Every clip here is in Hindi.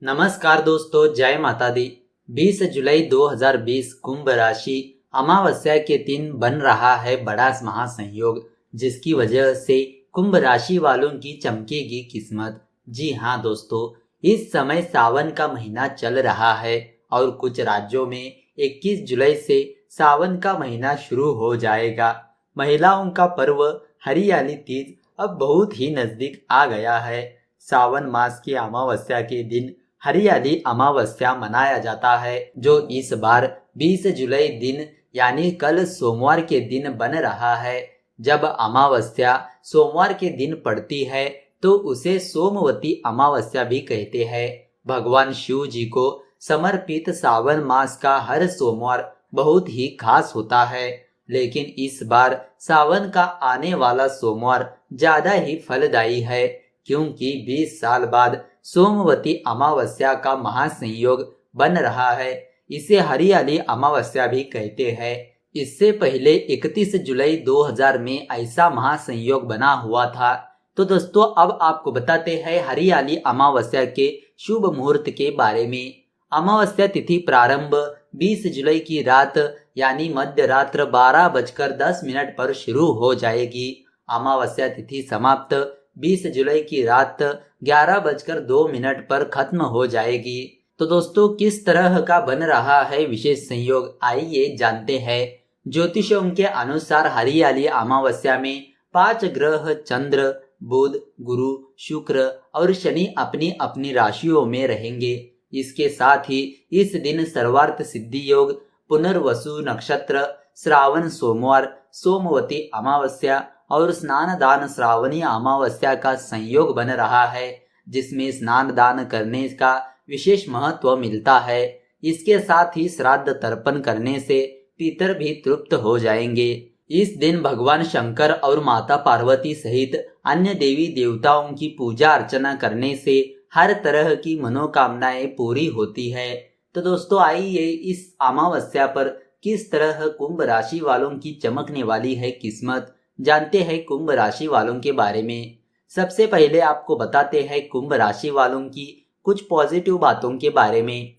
नमस्कार दोस्तों, जय माता दी। 20 जुलाई 2020 कुंभ राशि अमावस्या के दिन बन रहा है बड़ा महासंयोग, जिसकी वजह से कुंभ राशि वालों की चमकेगी किस्मत। जी हाँ दोस्तों, इस समय सावन का महीना चल रहा है और कुछ राज्यों में 21 जुलाई से सावन का महीना शुरू हो जाएगा। महिलाओं का पर्व हरियाली तीज अब बहुत ही नजदीक आ गया है। सावन मास की अमावस्या के दिन हरियाली अमावस्या मनाया जाता है, जो इस बार 20 जुलाई दिन यानी कल सोमवार के दिन बन रहा है। जब अमावस्या सोमवार के दिन पड़ती है तो उसे सोमवती अमावस्या भी कहते हैं। भगवान शिव जी को समर्पित सावन मास का हर सोमवार बहुत ही खास होता है, लेकिन इस बार सावन का आने वाला सोमवार ज्यादा ही फलदायी है, क्योंकि 20 साल बाद सोमवती अमावस्या का महासंयोग बन रहा है। इसे हरियाली अमावस्या भी कहते हैं। इससे पहले 31 जुलाई 2000 में ऐसा महासंयोग बना हुआ था। तो दोस्तों, अब आपको बताते हैं हरियाली अमावस्या के शुभ मुहूर्त के बारे में। अमावस्या तिथि प्रारंभ 20 जुलाई की रात यानी मध्य रात्र 12:10 पर शुरू हो जाएगी। अमावस्या तिथि समाप्त 20 जुलाई की रात 11:02 पर खत्म हो जाएगी। तो दोस्तों, किस तरह का बन रहा है विशेष संयोग, आइए जानते हैं। ज्योतिषों के अनुसार हरियाली अमावस्या में 5 ग्रह चंद्र, बुध, गुरु, शुक्र और शनि अपनी अपनी राशियों में रहेंगे। इसके साथ ही इस दिन सर्वार्थ सिद्धि योग, पुनर्वसु नक्षत्र, श्रावण सोमवार, सोमवती अमावस्या और स्नान दान श्रावणी अमावस्या का संयोग बन रहा है, जिसमें स्नान दान करने का विशेष महत्व मिलता है। इसके साथ ही श्राद्ध तर्पण करने से पितर भी तृप्त हो जाएंगे। इस दिन भगवान शंकर और माता पार्वती सहित अन्य देवी देवताओं की पूजा अर्चना करने से हर तरह की मनोकामनाएं पूरी होती है। तो दोस्तों, आइए इस अमावस्या पर किस तरह कुंभ राशि वालों की चमकने वाली है किस्मत, जानते हैं कुंभ राशि वालों के बारे में। सबसे पहले आपको बताते हैं कुंभ राशि वालों की कुछ पॉजिटिव बातों के बारे में।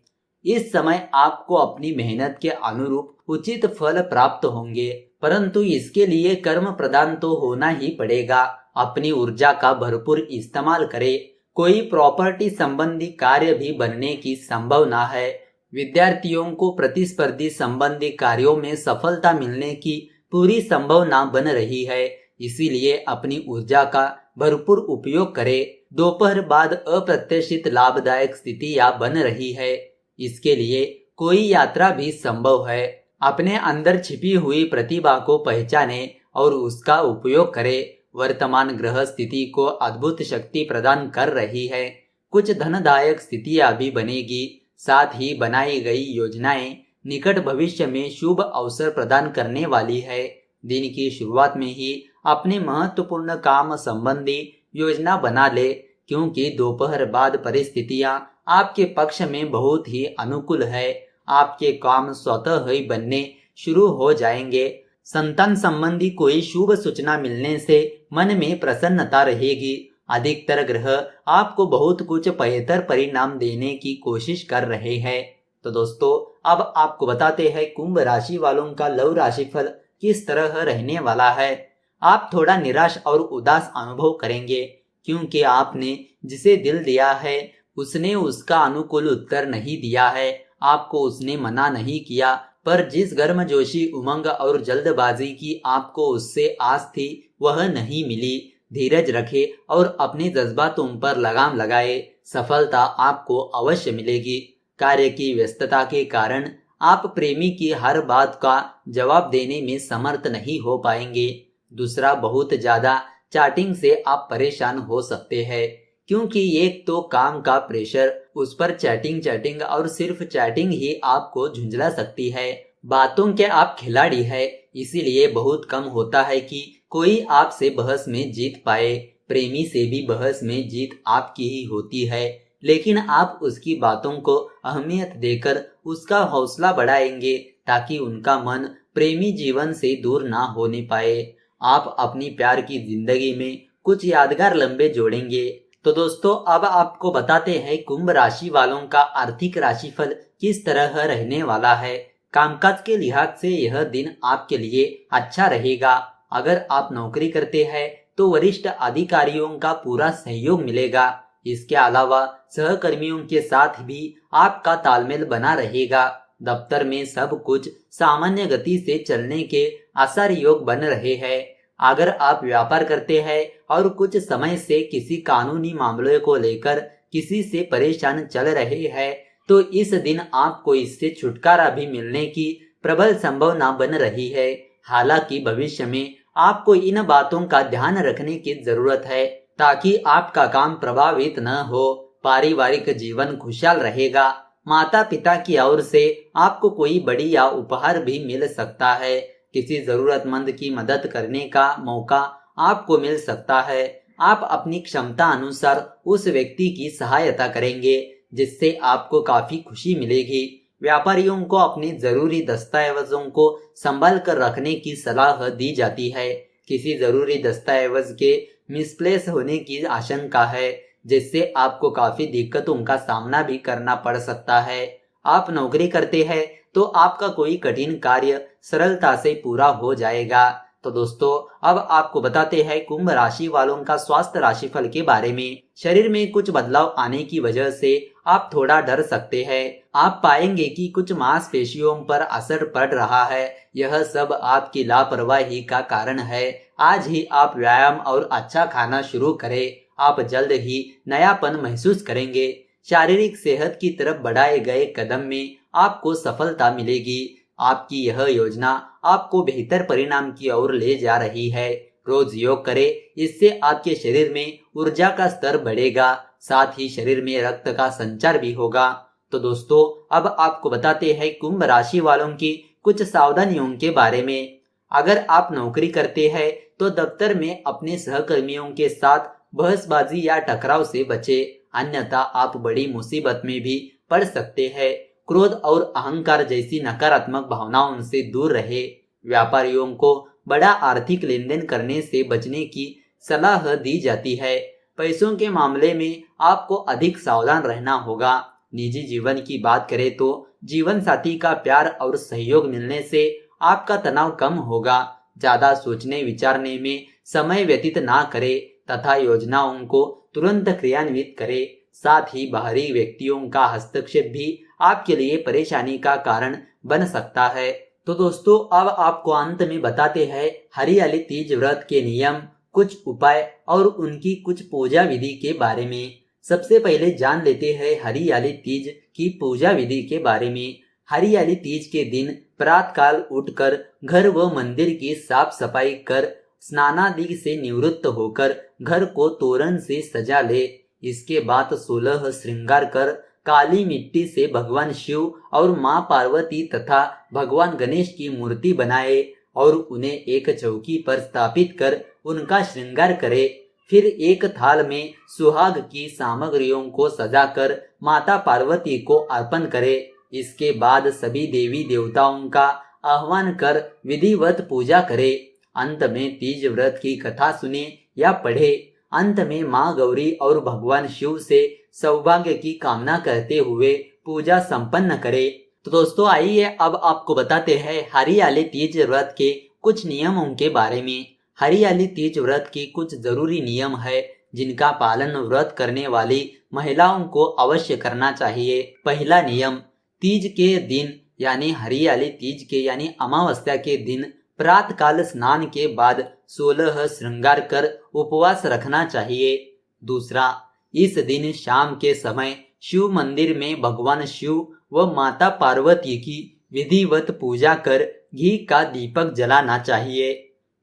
इस समय आपको अपनी मेहनत के अनुरूप उचित फल प्राप्त होंगे, परंतु इसके लिए कर्म प्रदान तो होना ही पड़ेगा। अपनी ऊर्जा का भरपूर इस्तेमाल करें। कोई प्रॉपर्टी संबंधी कार्य भी बनने की संभावना है। विद्यार्थियों को प्रतिस्पर्धी संबंधी कार्यों में सफलता मिलने की पूरी संभावना बन रही है, इसीलिए अपनी ऊर्जा का भरपूर उपयोग करें। दोपहर बाद अप्रत्याशित लाभदायक स्थितियां बन रही है, इसके लिए कोई यात्रा भी संभव है। अपने अंदर छिपी हुई प्रतिभा को पहचाने और उसका उपयोग करें। वर्तमान ग्रह स्थिति को अद्भुत शक्ति प्रदान कर रही है। कुछ धनदायक स्थितियां भी बनेगी। साथ ही बनाई गई योजनाएं निकट भविष्य में शुभ अवसर प्रदान करने वाली है। दिन की शुरुआत में ही अपने महत्वपूर्ण काम संबंधी योजना बना ले, क्योंकि दोपहर बाद परिस्थितियां आपके पक्ष में बहुत ही अनुकूल है। आपके काम स्वतः ही बनने शुरू हो जाएंगे। संतान संबंधी कोई शुभ सूचना मिलने से मन में प्रसन्नता रहेगी। अधिकतर ग्रह आपको बहुत कुछ बेहतर परिणाम देने की कोशिश कर रहे हैं। तो दोस्तों, अब आपको बताते हैं कुंभ राशि वालों का लव राशिफल किस तरह रहने वाला है। आप थोड़ा निराश और उदास अनुभव करेंगे, क्योंकि आपने जिसे दिल दिया है उसने उसका अनुकूल उत्तर नहीं दिया है। आपको उसने मना नहीं किया, पर जिस गर्मजोशी, उमंग और जल्दबाजी की आपको उससे आस थी वह नहीं मिली। धीरज रखे और अपने जज्बातों पर लगाम लगाए। सफलता आपको अवश्य मिलेगी। कार्य की व्यस्तता के कारण आप प्रेमी की हर बात का जवाब देने में समर्थ नहीं हो पाएंगे। दूसरा, बहुत ज्यादा चैटिंग से आप परेशान हो सकते हैं, क्योंकि एक तो काम का प्रेशर, उस पर चैटिंग और सिर्फ चैटिंग ही आपको झुंझला सकती है। बातों के आप खिलाड़ी है, इसीलिए बहुत कम होता है कि कोई आपसे बहस में जीत पाए। प्रेमी से भी बहस में जीत आपकी ही होती है, लेकिन आप उसकी बातों को अहमियत देकर उसका हौसला बढ़ाएंगे, ताकि उनका मन प्रेमी जीवन से दूर ना होने पाए। आप अपनी प्यार की जिंदगी में कुछ यादगार लम्हे जोड़ेंगे। तो दोस्तों अब आपको बताते हैं कुंभ राशि वालों का आर्थिक राशिफल किस तरह रहने वाला है। कामकाज के लिहाज से यह दिन आपके लिए अच्छा रहेगा। अगर आप नौकरी करते हैं तो वरिष्ठ अधिकारियों का पूरा सहयोग मिलेगा। इसके अलावा सहकर्मियों के साथ भी आपका तालमेल बना रहेगा। दफ्तर में सब कुछ सामान्य गति से चलने के आसार योग बन रहे हैं। अगर आप व्यापार करते हैं और कुछ समय से किसी कानूनी मामले को लेकर किसी से परेशान चल रहे हैं तो इस दिन आपको इससे छुटकारा भी मिलने की प्रबल संभावना बन रही है। हालांकि भविष्य में आपको इन बातों का ध्यान रखने की जरूरत है ताकि आपका काम प्रभावित न हो। पारिवारिक जीवन खुशहाल रहेगा। माता पिता की ओर से आपको कोई बढ़िया उपहार भी मिल सकता है। किसी जरूरतमंद की मदद करने का मौका आपको मिल सकता है। आप अपनी क्षमता अनुसार उस व्यक्ति की सहायता करेंगे जिससे आपको काफी खुशी मिलेगी। व्यापारियों को अपने जरूरी दस्तावेजों को संभाल कर रखने की सलाह दी जाती है। किसी जरूरी दस्तावेज के मिसप्लेस होने की आशंका है जिससे आपको काफी दिक्कतों का सामना भी करना पड़ सकता है। आप नौकरी करते हैं तो आपका कोई कठिन कार्य सरलता से पूरा हो जाएगा। तो दोस्तों अब आपको बताते हैं कुंभ राशि वालों का स्वास्थ्य राशिफल के बारे में। शरीर में कुछ बदलाव आने की वजह से आप थोड़ा डर सकते हैं। आप पाएंगे कि कुछ मांसपेशियों पर असर पड़ रहा है। यह सब आपकी लापरवाही का कारण है। आज ही आप व्यायाम और अच्छा खाना शुरू करें। आप जल्द ही नयापन महसूस करेंगे। शारीरिक सेहत की तरफ बढ़ाए गए कदम में आपको सफलता मिलेगी। आपकी यह योजना आपको बेहतर परिणाम की ओर ले जा रही है। रोज योग करें, इससे आपके शरीर में ऊर्जा का स्तर बढ़ेगा, साथ ही शरीर में रक्त का संचार भी होगा। तो दोस्तों अब आपको बताते हैं कुंभ राशि वालों की कुछ सावधानियों के बारे में। अगर आप नौकरी करते हैं तो दफ्तर में अपने सहकर्मियों के साथ बहसबाजी या टकराव से बचे, अन्यथा आप बड़ी मुसीबत में भी पड़ सकते हैं। क्रोध और अहंकार जैसी नकारात्मक भावनाओं से दूर रहे। व्यापारियों को बड़ा आर्थिक लेन देन करने से बचने की सलाह दी जाती है। पैसों के मामले में आपको अधिक सावधान रहना होगा। निजी जीवन की बात करें तो जीवन साथी का प्यार और सहयोग मिलने से आपका तनाव कम होगा। ज्यादा सोचने विचारने में समय व्यतीत ना करें तथा योजनाओं को तुरंत क्रियान्वित करें। साथ ही बाहरी व्यक्तियों का हस्तक्षेप भी आपके लिए परेशानी का कारण बन सकता है। तो दोस्तों अब आपको अंत में बताते हैं हरियाली तीज व्रत के नियम, कुछ उपाय और उनकी कुछ पूजा विधि के बारे में। सबसे पहले जान लेते हैं हरियाली तीज की पूजा विधि के बारे में। हरियाली तीज के दिन प्रातःकाल उठकर घर व मंदिर की साफ सफाई कर स्नानादि से निवृत्त होकर घर को तोरण से सजा ले। इसके बाद 16 श्रृंगार कर काली मिट्टी से भगवान शिव और मां पार्वती तथा भगवान गणेश की मूर्ति बनाए और उन्हें एक चौकी पर स्थापित कर उनका श्रृंगार करे। फिर एक थाल में सुहाग की सामग्रियों को सजाकर माता पार्वती को अर्पण करे। इसके बाद सभी देवी देवताओं का आह्वान कर विधिवत पूजा करे। अंत में तीज व्रत की कथा सुने या पढ़े। अंत में मां गौरी और भगवान शिव से सौभाग्य की कामना करते हुए पूजा संपन्न करे। तो दोस्तों आइए अब आपको बताते हैं हरियाली तीज व्रत के कुछ नियमों के बारे में। हरियाली तीज व्रत के कुछ जरूरी नियम है जिनका पालन व्रत करने वाली महिलाओं को अवश्य करना चाहिए। पहला नियम, तीज के दिन यानी हरियाली तीज के यानी अमावस्या के दिन प्रातःकाल स्नान के बाद 16 श्रृंगार कर उपवास रखना चाहिए। दूसरा, इस दिन शाम के समय शिव मंदिर में भगवान शिव व माता पार्वती की विधिवत पूजा कर घी का दीपक जलाना चाहिए।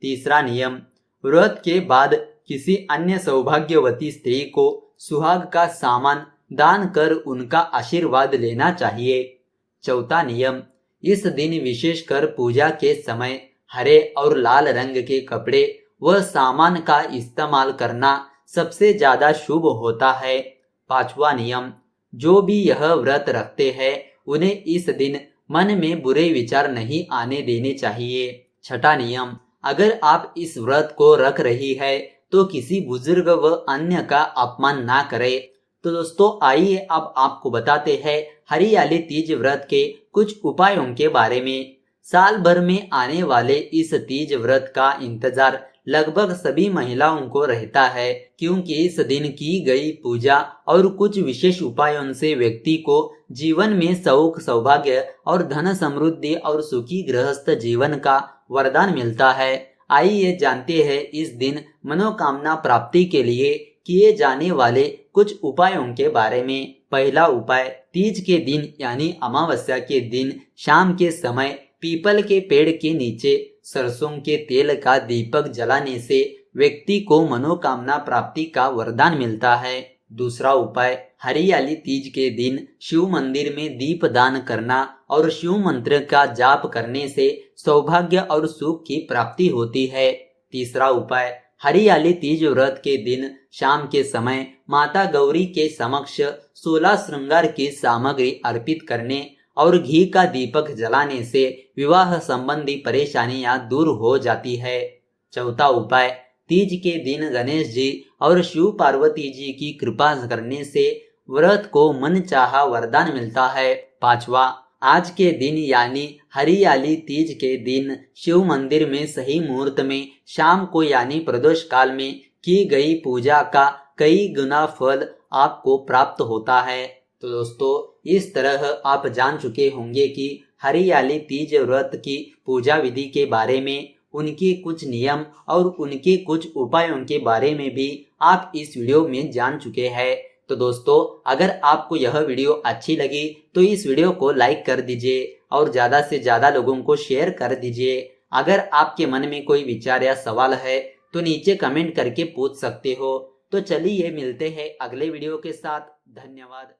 तीसरा नियम, व्रत के बाद किसी अन्य सौभाग्यवती स्त्री को सुहाग का सामान दान कर उनका आशीर्वाद लेना चाहिए। चौथा नियम, इस दिन विशेषकर पूजा के समय हरे और लाल रंग के कपड़े व सामान का इस्तेमाल करना सबसे ज्यादा शुभ होता है। पांचवा नियम, जो भी यह व्रत रखते हैं उन्हें इस दिन मन में बुरे विचार नहीं आने देने चाहिए। छठा नियम, अगर आप इस व्रत को रख रही है तो किसी बुजुर्ग व अन्य का अपमान ना करे। तो दोस्तों आइए अब आपको बताते हैं हरियाली तीज व्रत के कुछ उपायों के बारे में। साल भर में आने वाले इस तीज व्रत का इंतजार लगभग सभी महिलाओं को रहता है, क्योंकि इस दिन की गई पूजा और कुछ विशेष उपायों से व्यक्ति को जीवन में सुख, सौभाग्य और धन समृद्धि और सुखी गृहस्थ जीवन का वरदान मिलता है। आइए जानते हैं इस दिन मनोकामना प्राप्ति के लिए किए जाने वाले कुछ उपायों के बारे में। पहला उपाय, तीज के दिन यानी अमावस्या के दिन शाम के समय पीपल के पेड़ के नीचे सरसों के तेल का दीपक जलाने से व्यक्ति को मनोकामना प्राप्ति का वरदान मिलता है। दूसरा उपाय, हरियाली तीज के दिन शिव मंदिर में दीप दान करना और शिव मंत्र का जाप करने से सौभाग्य और सुख की प्राप्ति होती है। तीसरा उपाय, हरियाली तीज व्रत के दिन शाम के समय माता गौरी के समक्ष 16 श्रृंगार की सामग्री अर्पित करने और घी का दीपक जलाने से विवाह संबंधी परेशानियां दूर हो जाती है। चौथा उपाय, तीज के दिन गणेश जी और शिव पार्वती जी की कृपा करने से व्रत को मनचाहा वरदान मिलता है। पांचवा, आज के दिन यानी हरियाली तीज के दिन शिव मंदिर में सही मुहूर्त में शाम को यानी प्रदोष काल में की गई पूजा का कई गुना फल आपको प्राप्त होता है। तो दोस्तों इस तरह आप जान चुके होंगे कि हरियाली तीज व्रत की पूजा विधि के बारे में, उनके कुछ नियम और उनके कुछ उपायों के बारे में भी आप इस वीडियो में जान चुके हैं। तो दोस्तों अगर आपको यह वीडियो अच्छी लगी तो इस वीडियो को लाइक कर दीजिए और ज़्यादा से ज़्यादा लोगों को शेयर कर दीजिए। अगर आपके मन में कोई विचार या सवाल है तो नीचे कमेंट करके पूछ सकते हो। तो चलिए मिलते हैं अगले वीडियो के साथ। धन्यवाद।